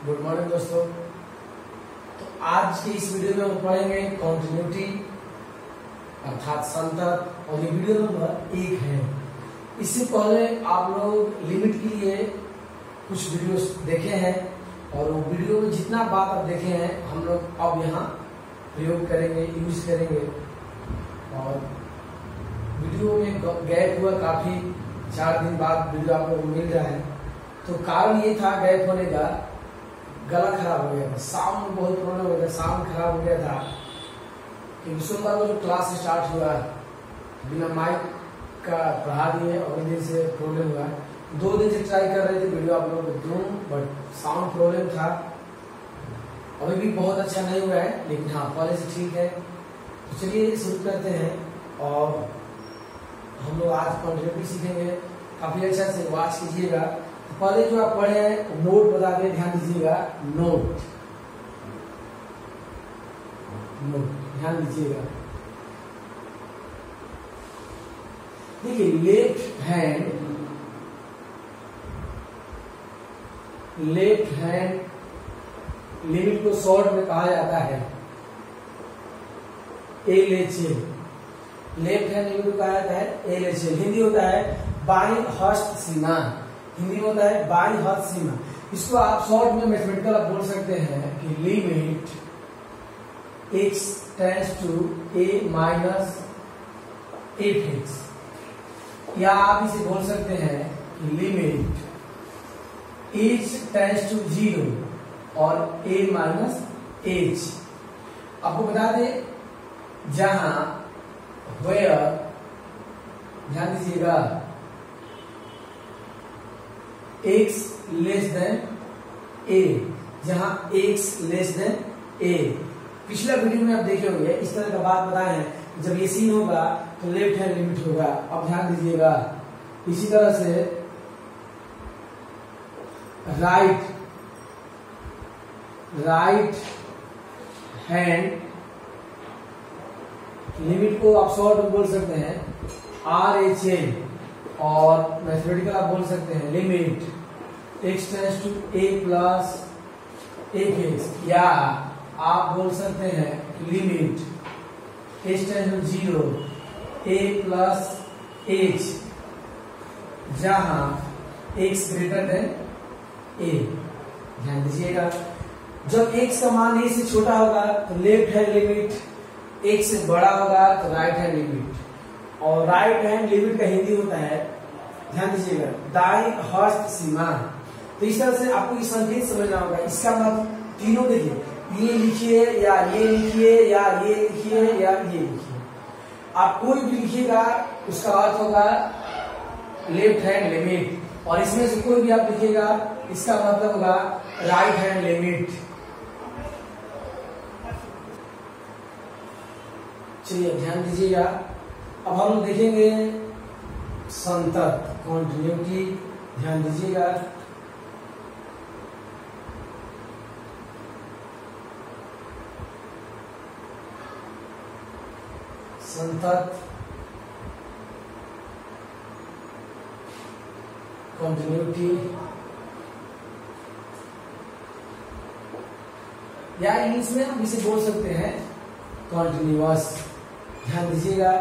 Good morning दोस्तों। तो आज की इस वीडियो में हम पढ़ेंगे कॉन्टिन्यूटी अर्थात संतत और ये वीडियो नंबर 1 है। इससे पहले आप लोग लिमिट के लिए कुछ वीडियोस देखे हैं और वो वीडियो में जितना बात आप देखे हैं हम लोग अब यहाँ प्रयोग करेंगे, यूज करेंगे। और वीडियो में गैप हुआ काफी, 4 दिन बाद वीडियो आप लोग को मिल रहा है। तो कारण ये था गैप होने का, गला खराब हो गया था, साउंड में बहुत प्रॉब्लम हो गया, साउंड खराब हो गया था। क्योंकि सोमवार को जो क्लास स्टार्ट हुआ बिना माइक का पढ़ा दिए और दिन से प्रॉब्लम हुआ। 2 दिन से ट्राई कर रहे थे वीडियो आप लोगों को दूं, बट साउंड प्रॉब्लम था। अभी भी बहुत अच्छा नहीं हुआ है, लेकिन हाँ पहले से ठीक है। तो चलिए शुरू करते हैं और हम लोग आज कॉन्टिन्यूटी सीखेंगे। काफी अच्छा से वॉच कीजिएगा। तो पहले जो आप पढ़े हैं नोट बता दें, ध्यान दीजिएगा। नोट ध्यान दीजिएगा। देखिए लेफ्ट हैंड लिमिट को शॉर्ट में कहा जाता है LHL। लेफ्ट हैंड लिमिट को कहा जाता है LHL। हिंदी होता है बाईं हस्त सीमा। हिंदी में होता है बाईं हस्त सीमा। इसको आप शॉर्ट में मैथमेटिकल आप बोल सकते हैं कि limit x tends to a minus f(x), या आप इसे बोल सकते हैं कि लिमिट h टेंड्स टू 0 और a माइनस h। आपको बता दें जहां वेयर, ध्यान दीजिएगा, x लेस देन a, जहां x लेस देन a। पिछला वीडियो में आप देखे होंगे इस तरह का बात बताए हैं। जब ये सीन होगा तो लेफ्ट हैंड लिमिट होगा। अब ध्यान दीजिएगा। इसी तरह से राइट हैंड लिमिट को आप शॉर्ट में बोल सकते हैं RHL, और मैथमेटिकल आप बोल सकते हैं limit x tends to a plus f(x), या आप बोल सकते हैं limit h tends to 0 a plus h, जहां x ग्रेटर देन a। ध्यान दीजिएगा, जब x का मान a से छोटा होगा तो लेफ्ट हैंड लिमिट, x से बड़ा होगा तो राइट हैंड लिमिट। और राइट हैंड लिमिट का हिंदी होता है, ध्यान दीजिएगा, दाईं हस्त सीमा। तो इस तरह से आपको ये संकेत समझना होगा। इसका मतलब तीनों देखिए, ये लिखिए या ये लिखिए या ये लिखिए या ये लिखिए। आप कोई भी लिखिएगा उसका अर्थ होगा लेफ्ट हैंड लिमिट, और इसमें से कोई भी आप लिखिएगा इसका मतलब होगा राइट हैंड लिमिट। चलिए ध्यान दीजिएगा। अब हम देखेंगे संतत, कॉन्टिन्यूटी। ध्यान दीजिएगा। संतत कॉन्टिन्यूटी, या इंग्लिश में हम इसे बोल सकते हैं कॉन्टिन्यूअस। ध्यान दीजिएगा।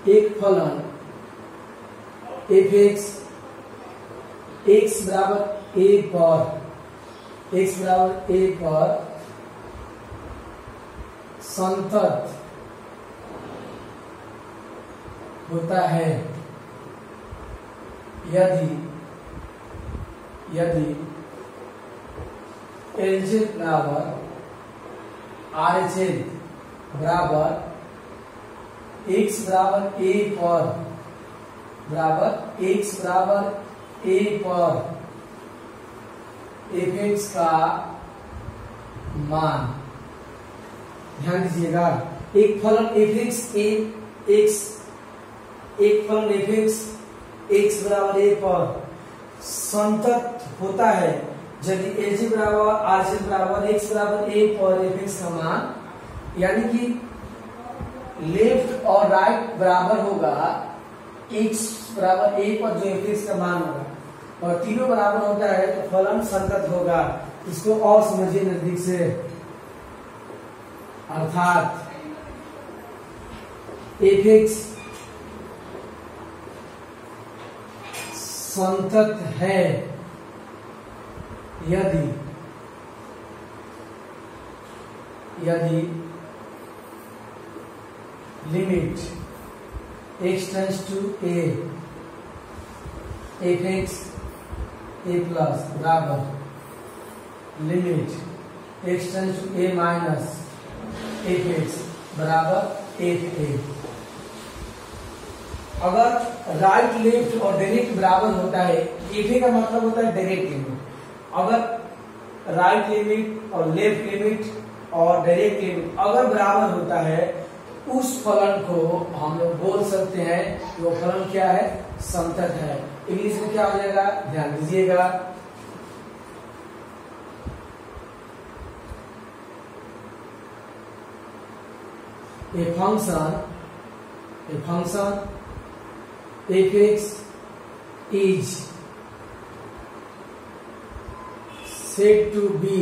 एक फलन f(x), x बराबर a पर संतत होता है यदि LHL बराबर RHL बराबर x बराबर a पर f(x) का मान। ध्यान दीजिएगा, एक फलन f(x) x बराबर a पर संतत होता है यदि LG बराबर RHL बराबर x बराबर a पर f(x) का मान, यानी कि लेफ्ट और राइट बराबर होगा x बराबर 1 और जो f का मान होगा और तीनों बराबर होता है तो फलन संतत होगा। इसको और समझिए नजदीक से, अर्थात f(x) संतत है यदि limit x tends to a f(x) a plus बराबर limit x tends to a minus f(x) बराबर fa। अगर राइट लेफ्ट और डायरेक्ट बराबर होता है, fa का मतलब होता है डायरेक्ट लिमिट। अगर राइट लिमिट और लेफ्ट लिमिट और डायरेक्ट लिमिट अगर बराबर होता है, उस फलन को हम लोग बोल सकते हैं कि वो फलन क्या है, संतत है। इंग्लिश में क्या हो जाएगा, ध्यान दीजिएगा, a function f(x) is said to be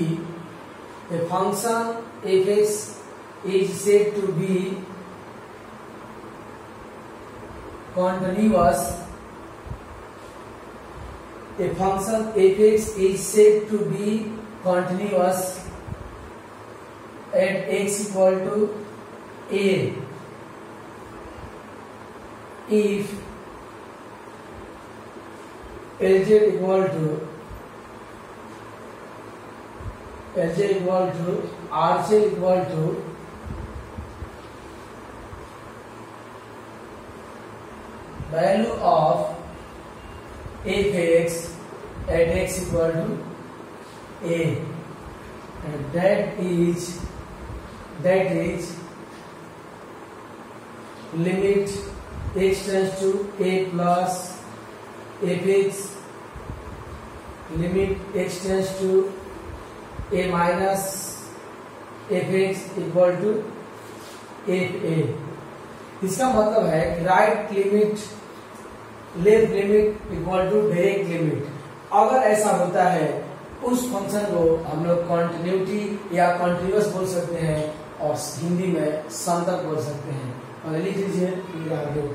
a function f(x) is said to be continuous. A function f(x) is said to be continuous at x equal to a if Lj equal to Rj equal to value of f(x) at x equal to a, and that is limit x tends to a plus f(x), limit x tends to a minus f(x) equal to fa। इसका मतलब है कि right limit left limit equal to direct limit. अगर ऐसा होता है, उस function को हम लोग कंटिन्यूटी या कंटिन्यूअस बोल सकते हैं और हिंदी में संतत बोल सकते हैं। और लिख लीजिए आगे,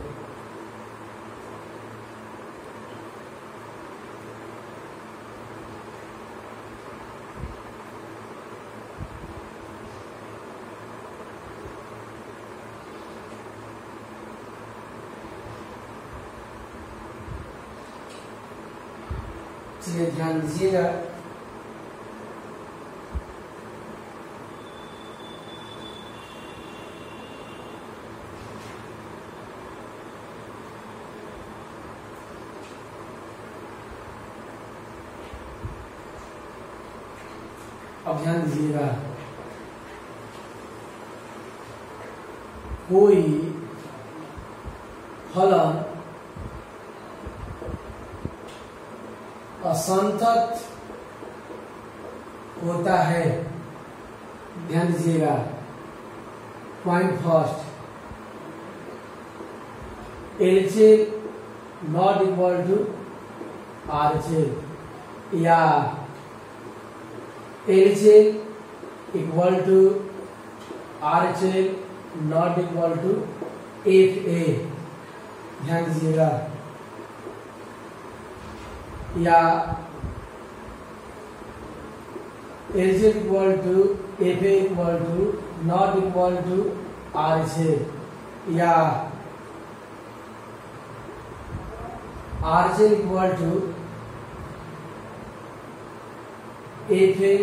चलिए ध्यान दीजिएगा, अब ध्यान दीजिएगा, कोई फलन असंतत होता है, ध्यान दीजिएगा, point first, LHL not equal to RHL या LHL equal to RHL not equal to F A, ध्यान दीजिएगा, या LHL equal to F A equal to not equal to RHL, या RHL equal to F A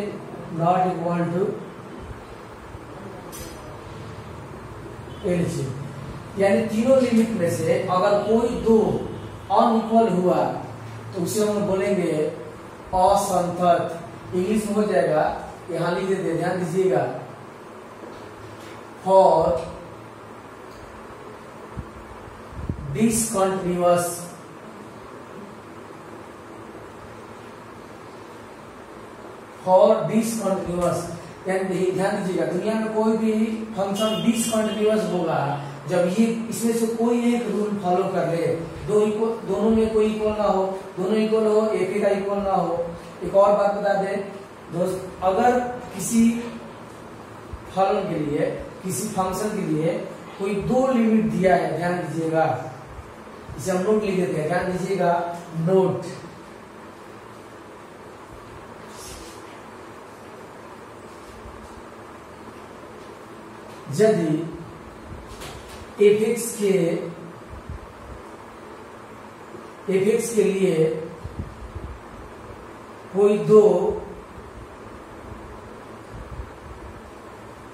not equal to LHL. यानी तीनों limit में से अगर कोई दो अनइक्वल हुआ तो उसे हम बोलेंगे असंतत। इंग्लिश में हो जाएगा, यहां लिख देते, ध्यान दीजिएगा, फॉर डिसकंटिन्यूअस यानी ध्यान दीजिएगा, दुनिया में कोई भी फंक्शन डिसकंटिन्यूअस होगा जब ये इसमें से कोई एक रूल फॉलो कर ले, दोनों में कोई इक्वल ना हो, दोनों इक्वल हो, एक का इक्वल ना हो। एक और बात बता दें दोस्त, अगर किसी फलन के लिए, किसी फंक्शन के लिए कोई दो लिमिट दिया है, ध्यान दीजिएगा, इसे हम नोट लिख देते हैं, ध्यान दीजिएगा, नोट। यदि एफ एक्स के लिए कोई दो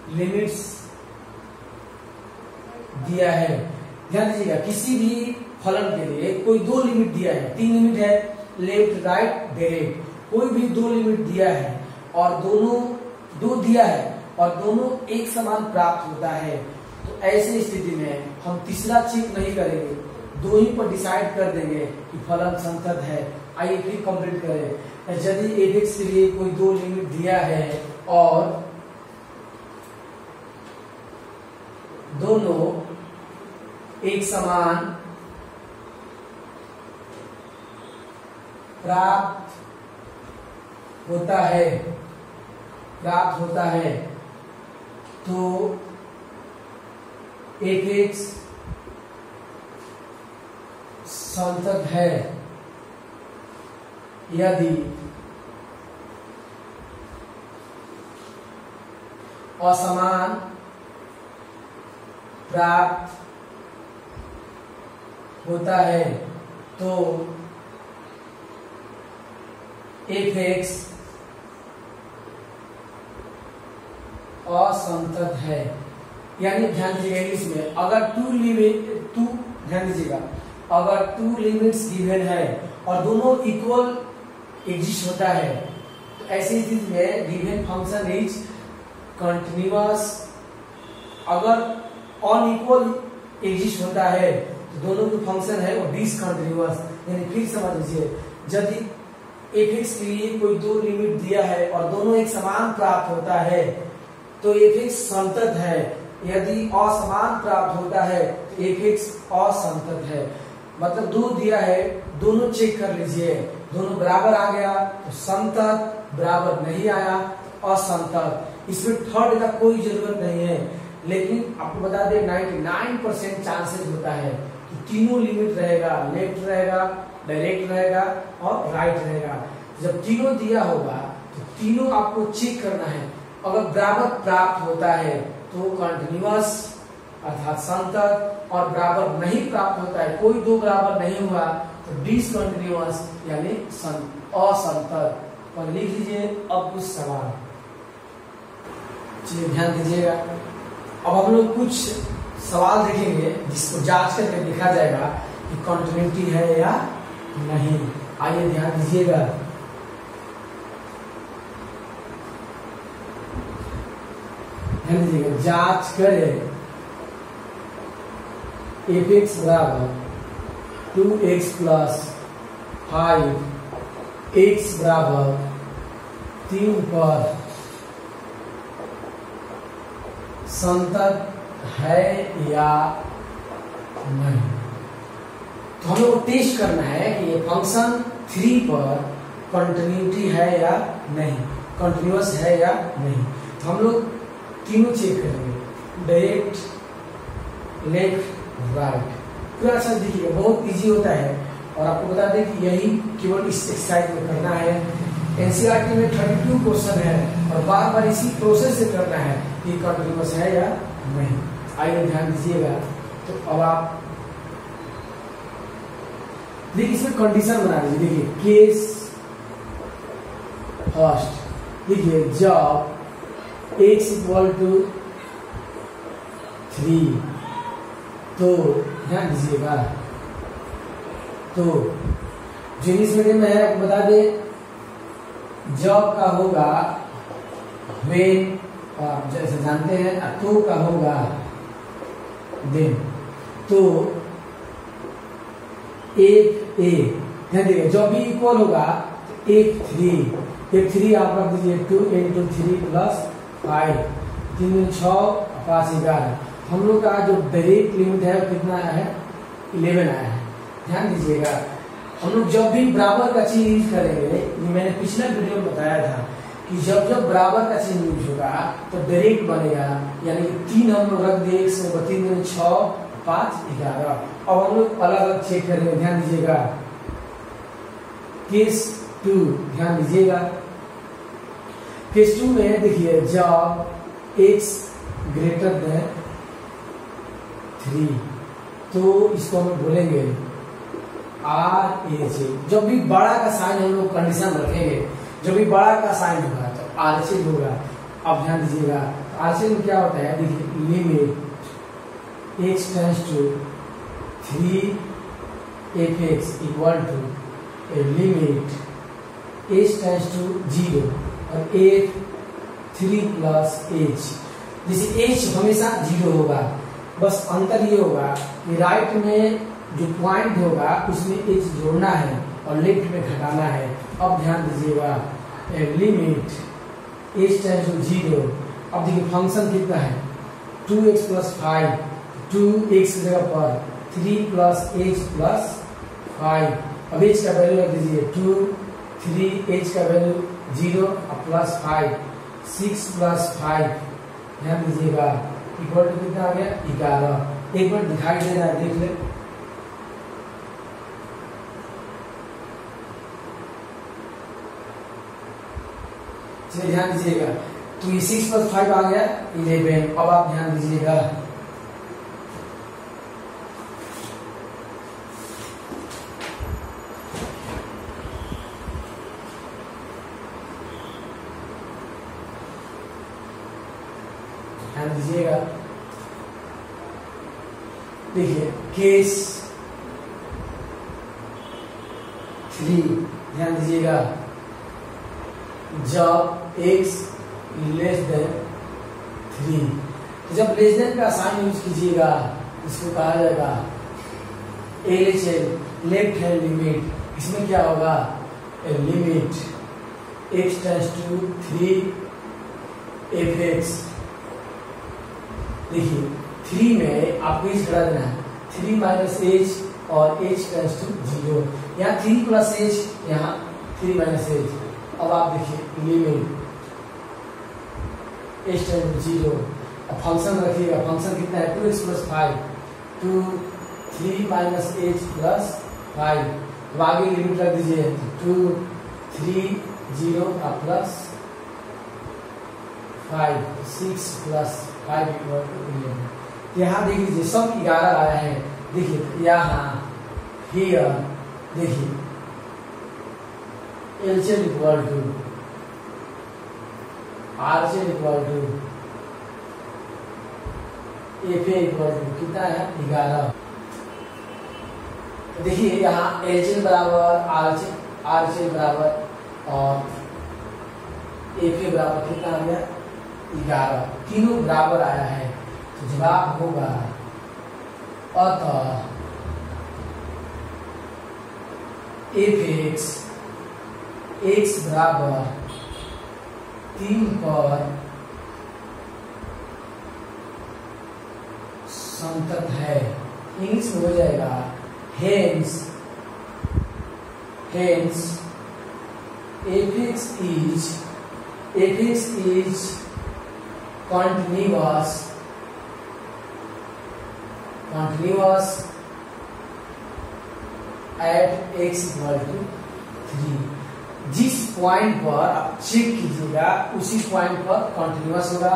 लिमिट्स दिया है, ध्यान दीजिएगा, किसी भी फलन के लिए कोई दो लिमिट दिया है, 3 लिमिट है, लेफ्ट राइट डायरेक्ट, कोई भी दो लिमिट दिया है और दोनों दो दिया है और दोनों एक समान प्राप्त होता है, तो ऐसी स्थिति में हम तीसरा चेक नहीं करेंगे, दो ही पर डिसाइड कर देंगे कि फलन संतत है। आइए फिर कंप्लीट करें। यदि एफ एक्स के लिए कोई दो लिमिट दिया है और दोनों एक समान प्राप्त होता है, तो एफ एक्स संतत है। यदि असमान प्राप्त होता है, तो एफ एक्स असंतत है। यानी ध्यान दीजिएगा इंग्लिश में, अगर ध्यान दीजिएगा, अगर टू लिमिट्स गिवन है और दोनों इक्वल एग्जिस्ट होता है, तो ऐसी स्थिति में गिवन फंक्शन इज कंटिन्यूअस। अगर अनइक्वल एग्जिस्ट होता है तो दोनों जो फंक्शन है वो डिसकंटिन्यूअस। यानी फिर समझ लीजिए, यदि एफ एक्स के लिए कोई दो लिमिट दिया है और दोनों एक समान प्राप्त होता है, तो एफ एक्स संतत है। यदि असमान प्राप्त होता है तो एफ एक्स असंतत है। मतलब दो दिया है, दोनों चेक कर लीजिए, दोनों बराबर आ गया तो संतत, बराबर नहीं आया असंतत। इसमें थर्ड का कोई जरूरत नहीं है, लेकिन आपको बता दें 99% चांसेस होता है कि तीनों लिमिट रहेगा, लेफ्ट रहेगा, डायरेक्ट रहेगा और राइट रहेगा। जब तीनों दिया होगा तो तीनों आपको चेक करना है। अगर बराबर प्राप्त होता है तो कंटिन्यूअस अर्थात संतत, और बराबर नहीं प्राप्त होता है, कोई दो बराबर नहीं हुआ तो डिसकंटिन्यूअस यानी असंतत। और लिख लीजिए अब कुछ सवाल, चलिए ध्यान दीजिएगा। अब हम लोग कुछ सवाल देखेंगे जिसको जांच करके देखा जाएगा कि कंटिन्यूटी है या नहीं। आइए ध्यान दीजिएगा। ध्यान दीजिएगा, जांच करें एफ एक्स बराबर 2x प्लस 5 एक्स बराबर 3 पर संतत है या नहीं। तो हम लोग को टेस्ट करना है कि ये फंक्शन 3 पर कंटिन्यूटी है या नहीं, कंटिन्यूअस है या नहीं। तो हम लोग तीनों चेक करेंगे, डायरेक्ट, लेफ्ट, राइट। पूरा अच्छा देखिए, बहुत इजी होता है। और आपको बता दें कि यही केवल इस एक्सरसाइज में करना है। एनसीईआरटी में 32 क्वेश्चन है और बार बार इसी प्रोसेस से करना है कि कंटिन्यूअस है या नहीं। आइए ध्यान दीजिएगा। तो अब आप देखिए, इसमें कंडीशन बना लीजिए। देखिए केस फर्स्ट, देखिए जब x इक्वल टू 3, तो ध्यान दीजिएगा, तो जो इंग्लिश मीडियम में है आपको बता दे, जब का होगा when, और आप जैसे जानते हैं तो का होगा then। तो एक ए, ध्यान दीजिएगा, जब भी इक्वल होगा तो F3 आप रख दीजिए 2 × 3 + 5, 3 × 6 = 5 = 11। हम लोग का जो डायरेक्ट लिमिट है कितना आया है, 11 आया है। ध्यान दीजिएगा, हम लोग जब भी बराबर का चीज यूज करेंगे, ये मैंने पिछले वीडियो में बताया था कि जब जब बराबर का चीज यूज होगा तो डायरेक्ट बनेगा, यानी कि 3 हम लोग रख दिए, 3 6 5 11। अब हम लोग अलग अलग चेक करेंगे। ध्यान दीजिएगा, केस 2 ध्यान दीजिएगा, केस 2 में देखिए जब x ग्रेटर देन 3 तो इसको हम बोलेंगे RHA। जब भी बड़ा का साइन हम लोग कंडीशन रखेंगे, जब भी बड़ा का साइन होगा तो RHA होगा। अब ध्यान दीजिएगा, RHA में क्या होता है, देखिए limit x tends to 3f(x) equal to a limit h tends to 0 और f 3 प्लस h। जैसे h हमेशा 0 होगा, बस अंतर ये होगा कि राइट में जो पॉइंट होगा उसमें h जोड़ना है और लेफ्ट में घटाना है। अब ध्यान दीजिएगा, लिमिट h टेंड्स टू 0। अब देखिए फंक्शन कितना है, 2x प्लस 5, 2x की जगह पर 3 प्लस h प्लस 5। अब h का वैल्यू रख दीजिए 2, 3, h का वैल्यू 0 और प्लस 5, 6 प्लस 5। ध्यान दीजिएगा, इक्वल टू कितना आ गया, 11। एक बार दिखाई दे रहा है, देख ले। चलिए ध्यान दीजिएगा, तो ये 6 प्लस 5 आ गया 11। अब आप ध्यान दीजिएगा, ध्यान दीजिएगा, देखिए केस 3 ध्यान दीजिएगा, जब x लेस देन 3, तो जब लेस देन का साइन यूज कीजिएगा इसको कहा जाएगा LHL लेफ्ट हैंड लिमिट। इसमें क्या होगा, limit x tends to 3f(x). देखिए 3 में आपको h घटा देना है, 3 माइनस h और h टेंड्स टू 0। यहाँ 3 प्लस h, यहाँ 3 माइनस h। अब आप देखिए लिमिट h टेंड्स टू 0। अब फंक्शन रखिएगा, फंक्शन कितना है, 2x plus 5, 2 3 minus h plus 5। अब आगे लिमिट रख दीजिए, 2 3 0 का प्लस 5, 6 प्लस 5 इक्वल टू 11। यहाँ देख लीजिए सब 11 आया है। देखिए यहाँ हियर देखिए LHL equal to RHL equal to FA equal to कितना है, 11। देखिए यहाँ LHL बराबर RHL बराबर और FA बराबर कितना आ गया, 11। तीनों बराबर आया है, तो जवाब होगा अतः f(x) x बराबर 3 पर संतत है। इंग्लिश में हो जाएगा hence f(x) is continuous at x equal to 3। जिस पॉइंट पर आप चेक कीजिएगा उसी पॉइंट पर कंटिन्यूअस होगा,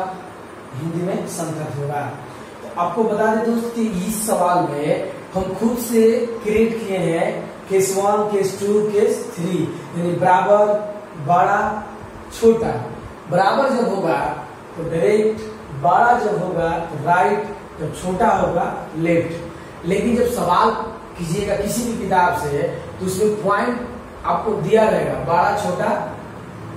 हिंदी में संतत होगा। तो आपको बता दें दोस्त कि इस सवाल में हम खुद से क्रिएट किए हैं केस 1, केस 2, केस 3, यानी बराबर, बड़ा, छोटा। बराबर जब होगा तो डायरेक्ट, बड़ा जब होगा तो राइट, जब छोटा होगा लेफ्ट। लेकिन जब सवाल कीजिएगा किसी भी किताब से तो उसमें पॉइंट आपको दिया रहेगा, बड़ा, छोटा,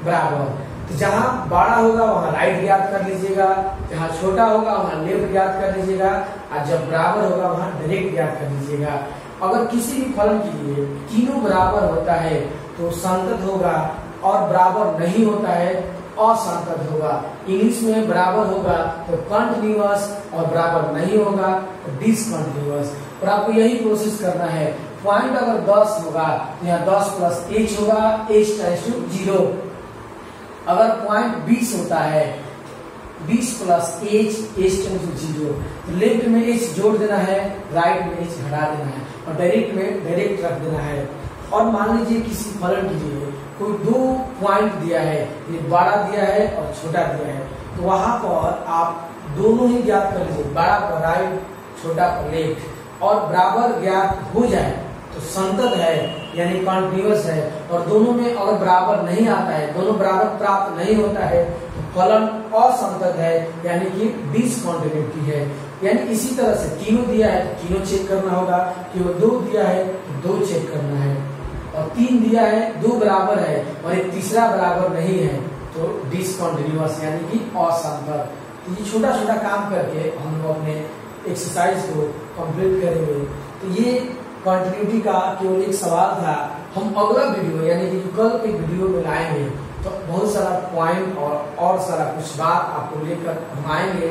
बराबर। तो जहां बड़ा होगा वहां राइट ज्ञात कर लीजिएगा, जहां छोटा होगा वहां लेफ्ट ज्ञात कर लीजिएगा, और जब बराबर होगा वहां डायरेक्ट ज्ञात कर लीजिएगा। अगर किसी भी फलन के लिए तीनों बराबर होता है तो संतत होगा, और बराबर नहीं होता है असंतत होगा। इंग्लिश में बराबर होगा तो कंटिन्यूअस और बराबर नहीं होगा तो डिसकंटिन्यूअस। और आपको यही प्रोसेस करना है। पॉइंट अगर 10 होगा तो यहाँ 10 प्लस h होगा, h टेंड्स टू 0। अगर पॉइंट 20 होता है 20 प्लस h टेंड्स टू 0, तो लेफ्ट में h जोड़ देना है, राइट में h घटा देना है और डायरेक्ट में डायरेक्ट रख देना है। और मान लीजिए किसी फलन के लिए कोई 2 पॉइंट दिया है, ये बड़ा दिया है और छोटा दिया है, तो वहां पर आप दोनों ही ज्ञात कर लीजिए, बड़ा पर राइट, छोटा पर लेफ्ट, और बराबर ज्ञात हो जाए तो संतत है यानी कंटीन्यूअस है। और दोनों में अगर बराबर नहीं आता है, दोनों बराबर प्राप्त नहीं होता है, तो फलन असंतत है यानी कि डिसकंटिन्यूटी है। यानी इसी तरह से तीनों दिया है तो तीनों चेक करना होगा, कि वो 2 दिया है तो 2 चेक करना है, और 3 दिया है 2 बराबर है और एक तीसरा बराबर नहीं है तो डिसकंटिन्यूअस यानी कि असंतत। तो ये छोटा छोटा काम करके हम लोग अपने एक्सरसाइज को कंप्लीट करेंगे। तो ये कंटिन्यूटी का केवल एक सवाल था। हम अगला वीडियो यानी कि कल के वीडियो में लाएंगे तो बहुत सारा पॉइंट और सारा कुछ बात आपको लेकर हम आएंगे।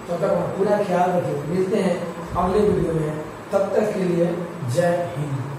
तब तक पूरा ख्याल रखिए, मिलते हैं अगले वीडियो में, तब तक के लिए जय हिंद।